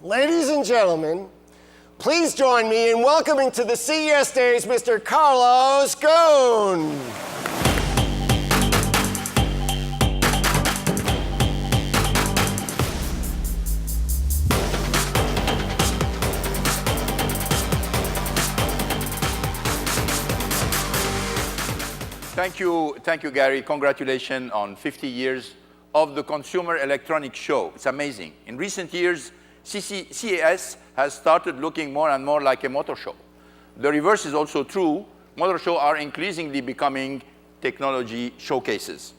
Ladies and gentlemen, please join me in welcoming to the CES stage Mr. Carlos Ghosn. Thank you, Gary. Congratulations on 50 years of the Consumer Electronics Show. It's amazing. In recent years, CES has started looking more and more like a motor show. The reverse is also true. Motor shows are increasingly becoming technology showcases.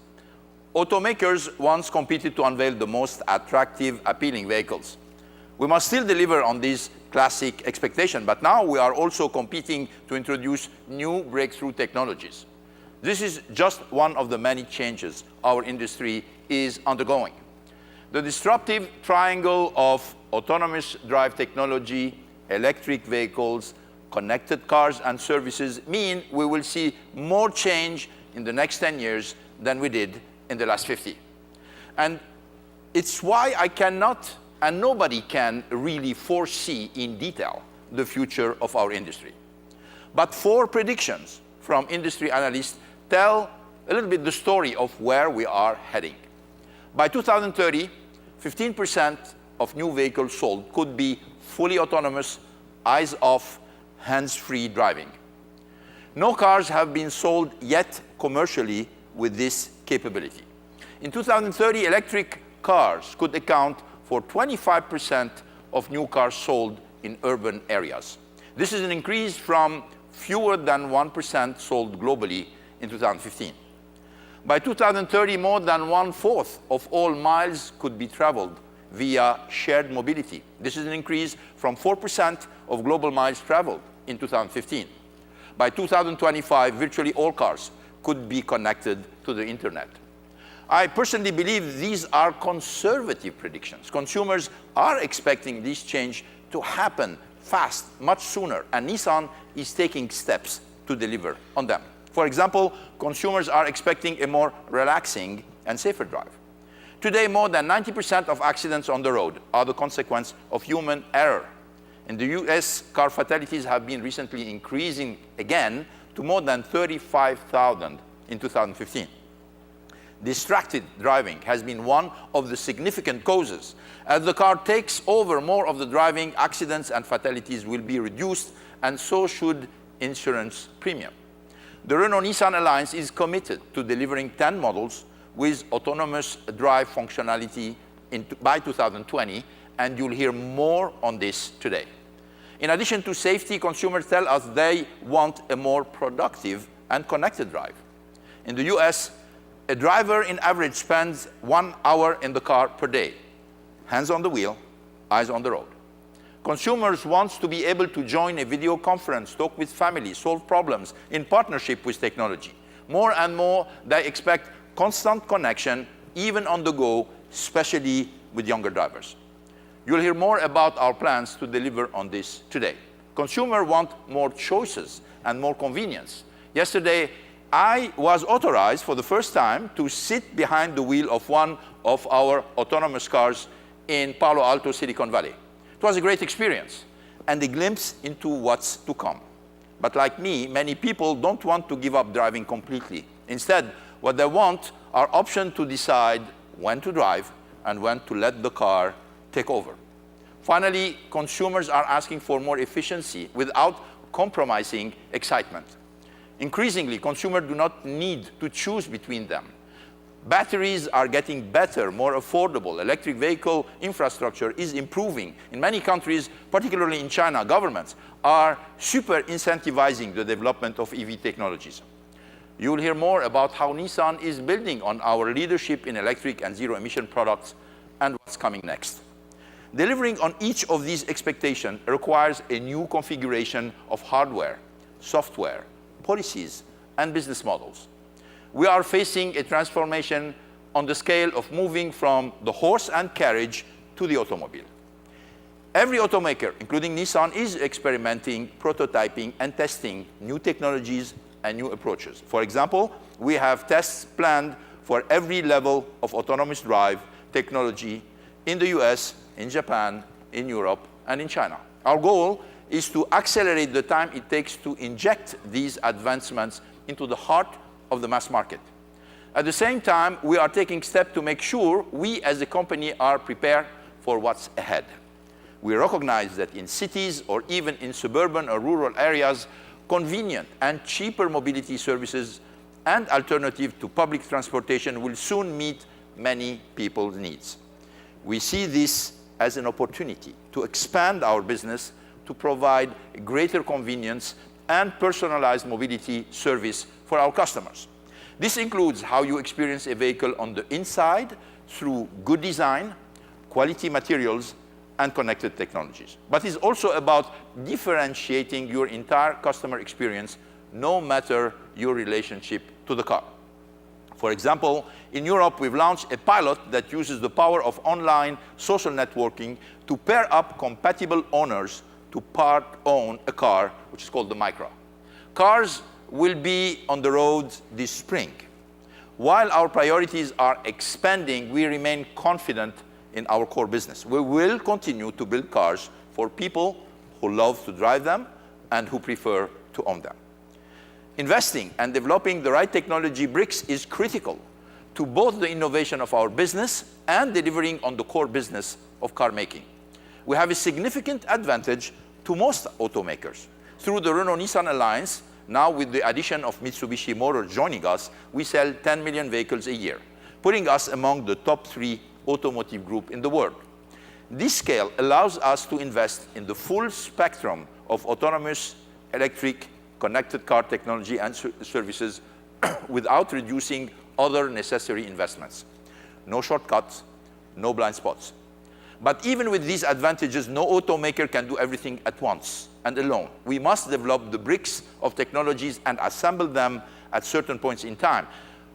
Automakers once competed to unveil the most attractive, appealing vehicles. We must still deliver on these classic expectations, but now we are also competing to introduce new breakthrough technologies. This is just one of the many changes our industry is undergoing. The disruptive triangle of autonomous drive technology, electric vehicles, connected cars and services mean we will see more change in the next 10 years than we did in the last 50. And it's why I cannot, and nobody can really foresee in detail the future of our industry. But 4 predictions from industry analysts tell a little bit the story of where we are heading. By 2030, 15% of new vehicles sold could be fully autonomous, eyes-off, hands-free driving. No cars have been sold yet commercially with this capability. In 2030, electric cars could account for 25% of new cars sold in urban areas. This is an increase from fewer than 1% sold globally in 2015. By 2030, more than 1/4 of all miles could be traveled via shared mobility. This is an increase from 4% of global miles traveled in 2015. By 2025, virtually all cars could be connected to the internet. I personally believe these are conservative predictions. Consumers are expecting this change to happen fast, much sooner, and Nissan is taking steps to deliver on them. For example, consumers are expecting a more relaxing and safer drive. Today, more than 90% of accidents on the road are the consequence of human error. In the US, car fatalities have been recently increasing again to more than 35,000 in 2015. Distracted driving has been one of the significant causes. As the car takes over more of the driving, accidents and fatalities will be reduced, and so should insurance premium. The Renault-Nissan alliance is committed to delivering 10 models with autonomous drive functionality by 2020, and you'll hear more on this today. In addition to safety, consumers tell us they want a more productive and connected drive. In the US, a driver in average spends 1 hour in the car per day, hands on the wheel, eyes on the road. Consumers want to be able to join a video conference, talk with family, solve problems in partnership with technology. More and more, they expect constant connection, even on the go, especially with younger drivers. You'll hear more about our plans to deliver on this today. Consumers want more choices and more convenience. Yesterday, I was authorized for the first time to sit behind the wheel of one of our autonomous cars in Palo Alto, Silicon Valley. It was a great experience and a glimpse into what's to come. But like me, many people don't want to give up driving completely. Instead, what they want are options to decide when to drive and when to let the car take over. Finally, consumers are asking for more efficiency without compromising excitement. Increasingly, consumers do not need to choose between them. Batteries are getting better, more affordable. Electric vehicle infrastructure is improving. In many countries, particularly in China, governments are super incentivizing the development of EV technologies. You will hear more about how Nissan is building on our leadership in electric and zero-emission products and what's coming next. Delivering on each of these expectations requires a new configuration of hardware, software, policies, and business models. We are facing a transformation on the scale of moving from the horse and carriage to the automobile. Every automaker, including Nissan, is experimenting, prototyping, and testing new technologies and new approaches. For example, we have tests planned for every level of autonomous drive technology in the US, in Japan, in Europe and in China. Our goal is to accelerate the time it takes to inject these advancements into the heart of the mass market. At the same time, we are taking steps to make sure we as a company are prepared for what's ahead. We recognize that in cities or even in suburban or rural areas, convenient and cheaper mobility services and alternative to public transportation will soon meet many people's needs. We see this as an opportunity to expand our business to provide greater convenience and personalized mobility service for our customers. This includes how you experience a vehicle on the inside through good design, quality materials, and connected technologies. But it's also about differentiating your entire customer experience, no matter your relationship to the car. For example, in Europe, we've launched a pilot that uses the power of online social networking to pair up compatible owners to part-own a car, which is called the Micra. Cars will be on the road this spring. While our priorities are expanding, we remain confident in our core business. We will continue to build cars for people who love to drive them and who prefer to own them. Investing and developing the right technology bricks is critical to both the innovation of our business and delivering on the core business of car making. We have a significant advantage to most automakers. Through the Renault-Nissan alliance, now with the addition of Mitsubishi Motors joining us, we sell 10 million vehicles a year, putting us among the top 3 automotive group in the world. This scale allows us to invest in the full spectrum of autonomous, electric, connected car technology and services without reducing other necessary investments. No shortcuts, no blind spots. But even with these advantages, no automaker can do everything at once and alone. We must develop the bricks of technologies and assemble them at certain points in time.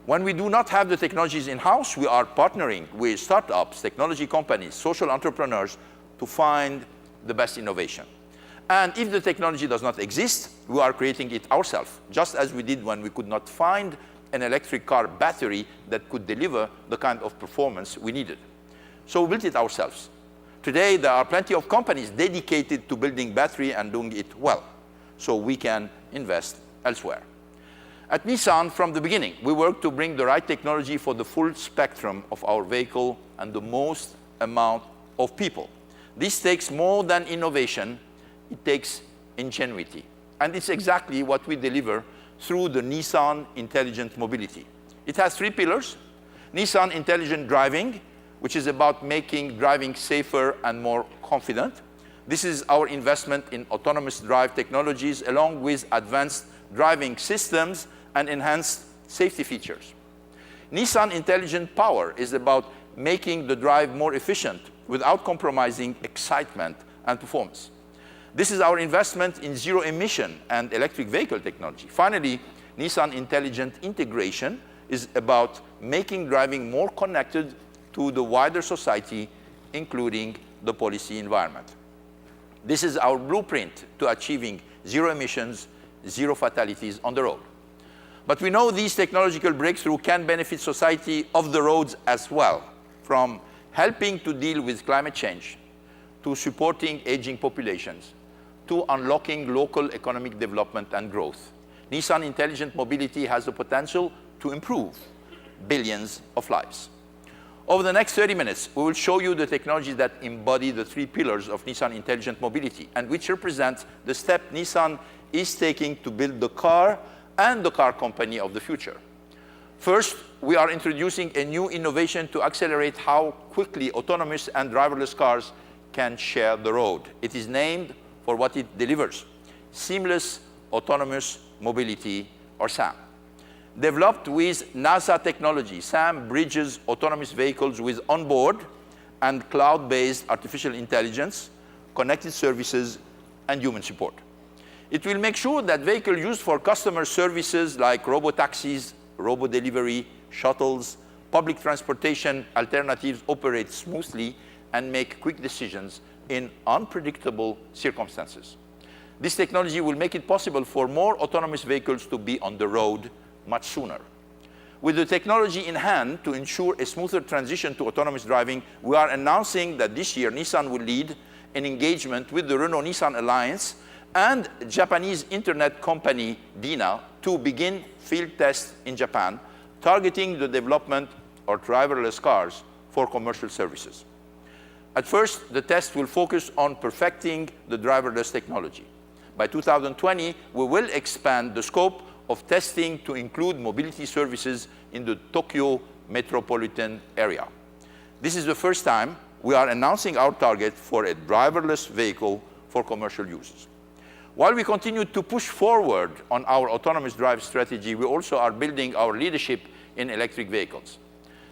When we do not have the technologies in-house, we are partnering with startups, technology companies, social entrepreneurs to find the best innovation. And if the technology does not exist, we are creating it ourselves, just as we did when we could not find an electric car battery that could deliver the kind of performance we needed. So we built it ourselves. Today, there are plenty of companies dedicated to building battery and doing it well, so we can invest elsewhere. At Nissan, from the beginning, we worked to bring the right technology for the full spectrum of our vehicle and the most amount of people. This takes more than innovation, it takes ingenuity. And it's exactly what we deliver through the Nissan Intelligent Mobility. It has 3 pillars. Nissan Intelligent Driving, which is about making driving safer and more confident. This is our investment in autonomous drive technologies, along with advanced driving systems and enhanced safety features. Nissan Intelligent Power is about making the drive more efficient without compromising excitement and performance. This is our investment in zero emission and electric vehicle technology. Finally, Nissan Intelligent Integration is about making driving more connected to the wider society, including the policy environment. This is our blueprint to achieving zero emissions, zero fatalities on the road. But we know these technological breakthroughs can benefit society off the roads as well, from helping to deal with climate change, to supporting aging populations, to unlocking local economic development and growth. Nissan Intelligent Mobility has the potential to improve billions of lives. Over the next 30 minutes, we will show you the technologies that embody the 3 pillars of Nissan Intelligent Mobility and which represent the step Nissan is taking to build the car and the car company of the future. First, we are introducing a new innovation to accelerate how quickly autonomous and driverless cars can share the road. It is named for what it delivers: Seamless Autonomous Mobility, or SAM. Developed with NASA technology, SAM bridges autonomous vehicles with onboard and cloud-based artificial intelligence, connected services, and human support. It will make sure that vehicles used for customer services like robo-taxis, robo-delivery, shuttles, public transportation alternatives operate smoothly and make quick decisions in unpredictable circumstances. This technology will make it possible for more autonomous vehicles to be on the road much sooner. With the technology in hand to ensure a smoother transition to autonomous driving, we are announcing that this year Nissan will lead an engagement with the Renault-Nissan Alliance and Japanese internet company Dina to begin field tests in Japan, targeting the development of driverless cars for commercial services. At first, the test will focus on perfecting the driverless technology. By 2020, we will expand the scope of testing to include mobility services in the Tokyo metropolitan area. This is the first time we are announcing our target for a driverless vehicle for commercial uses. While we continue to push forward on our autonomous drive strategy, we also are building our leadership in electric vehicles.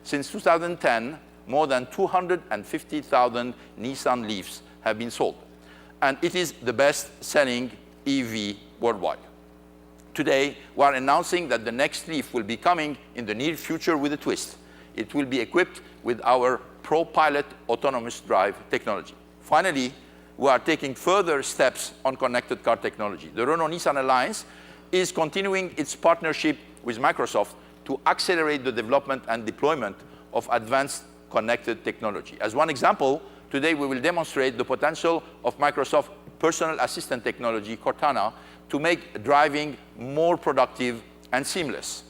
Since 2010, more than 250,000 Nissan Leafs have been sold, and it is the best-selling EV worldwide. Today, we are announcing that the next Leaf will be coming in the near future with a twist. It will be equipped with our ProPilot autonomous drive technology. Finally, we are taking further steps on connected car technology. The Renault-Nissan Alliance is continuing its partnership with Microsoft to accelerate the development and deployment of advanced connected technology. As one example, today we will demonstrate the potential of Microsoft personal assistant technology, Cortana, to make driving more productive and seamless.